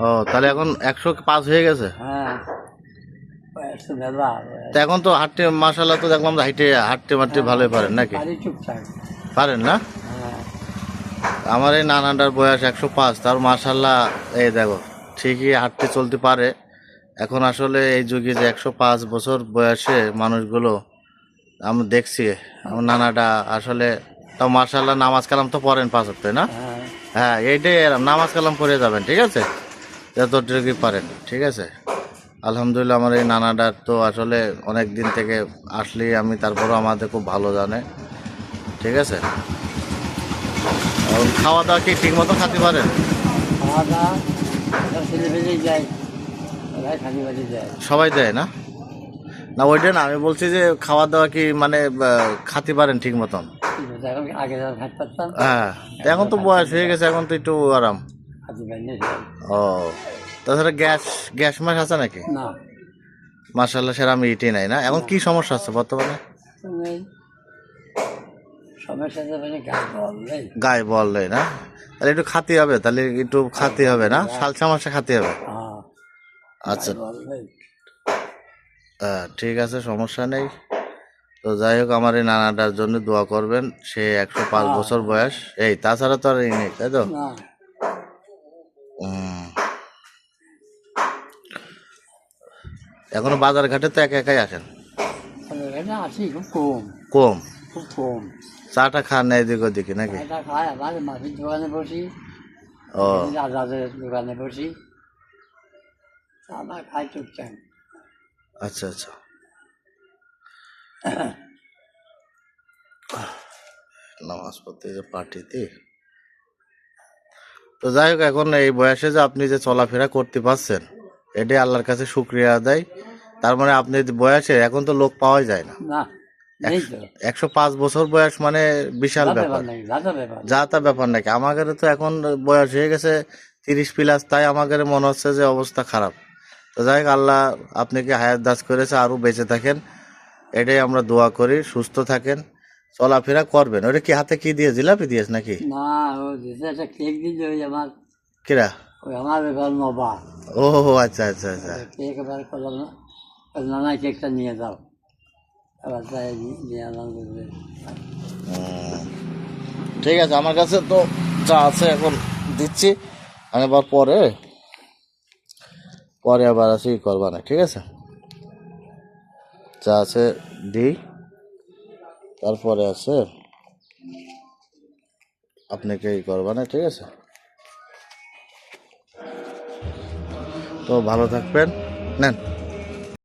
ও তাহলে এখন 105 হয়ে গেছে। হ্যাঁ, একটু ভেজা। তো এখন তো হাঁটতে মাশাআল্লাহ তো দেখলাম হাঁটতে মারতে ভালোই পারেন নাকি? পারি টুকটাক। পারেন না? হ্যাঁ, আমার এই নানাটার বয়স 105, তার মাশাআল্লাহ এই দেখো ঠিকই হাঁটতে চলতে পারে। এখন আসলে এই যুগে যে 105 বছর বয়সে মানুষগুলো আমি দেখছি, আমার নানাটা আসলে তাও মাশাআল্লাহ নামাজ কালাম তো পড়েন 5 ওয়াক্ত, না? হ্যাঁ, হ্যাঁ, এইটাই এরম নামাজ কালাম পড়ে যাবেন, ঠিক আছে? যতটুকু পারেন, ঠিক আছে? আলহামদুলিল্লাহ আমার এই নানাটার তো আসলে অনেক দিন থেকে আসলেই আমি, তারপরও আমাদের খুব ভালো জানে, ঠিক আছে? আর খাওয়া দাওয়া কি ঠিক মতো খেতে পারেন? খাওয়া দাওয়া ছেলে বেরিয়ে যায়, ওরাই খালি বাড়ি যায়। সবাই দেয় না? না ওইটা না, আমি বলছি যে খাওয়া দাওয়া কি মানে খেতে পারেন ঠিক মতন? কিন্তু এখন আগে যখন খাতে পারতাম, হ্যাঁ, তো এখন তো বয়স হয়ে গেছে, এখন তো একটু আরাম। খাতে পারিনি। ও তাছাড়া গ্যাস গ্যাস মাস আছে নাকি? না, মার্শাল্লাহ সেরা আমি ইটি নাই না। এখন কি সমস্যা আছে বর্তমানে? নেই। সময়ের সাথে মানে গাছ বললেই গায়ে বল দেয় না? তাহলে একটু খাতে হবে, তাহলে একটু খাতে হবে না, সালসা মাসে খাতে হবে। আচ্ছা, বললেই ঠিক আছে, সমস্যা নেই। তো যাই হোক, আমার এই নানাটার জন্য দোয়া করবেন, সে 105 বছর বয়স, এই তাছাড়া তো আর এই নেই, তাই তো? না। উম, এখনো বাজার ঘাটে তো একা একাই আসেন? এখানে আসি খুব কম, কম? খুব কম। চাটা খান না এদিক ওদিকে নাকি? এটা খায়, আবার মাছের দোকানে বসি, ও রাজাদের দোকানে বসি, আবার খাই টুকটাক। আচ্ছা আচ্ছা। নামাজ পড়তে যে পার্টিতে, তো যাই হোক, এখন এই বয়সে যে আপনি যে চলাফেরা করতে পারছেন, এটাই আল্লাহর কাছে শুকরিয়া আদায়। তার মানে আপনি বয়সে এখন তো লোক পাওয়াই যায় না। না, নেই তো। 105 বছর বয়স মানে বিশাল যা ব্যাপার। নাকি, যা ব্যাপার। যা তা ব্যাপার নাকি? আমাদের তো এখন বয়স হয়ে গেছে 30+, তাই আমাদের মনে হচ্ছে যে অবস্থা খারাপ। তো যাই হোক, আল্লাহ আপনাকে হায়াত দাস করেছে, আরো বেঁচে থাকেন, এটাই আমরা দোয়া করি। সুস্থ থাকেন, চলাফেরা করবেন। ওটা কি হাতে কি দিয়ে, জিলাপি দিয়েছ নাকি? না, ও দিতে একটা কেক দিল, ওই আমার, কিরা? ওই আমার ব্যাপার নবা। ও আচ্ছা আচ্ছা আচ্ছা। কেক এবার করলাম না, না কেকটা নিয়ে যাও, এবার তাই নিয়ে আনলাম। হুম, ঠিক আছে, আমার কাছে তো চা আছে, এখন দিচ্ছি। আমি আবার পরে পরে আবার আসি করবা না, ঠিক আছে? চা আছে, দিই, তারপরে আছে আপনাকে করবা না, ঠিক আছে? তো ভালো থাকবেন, নেন।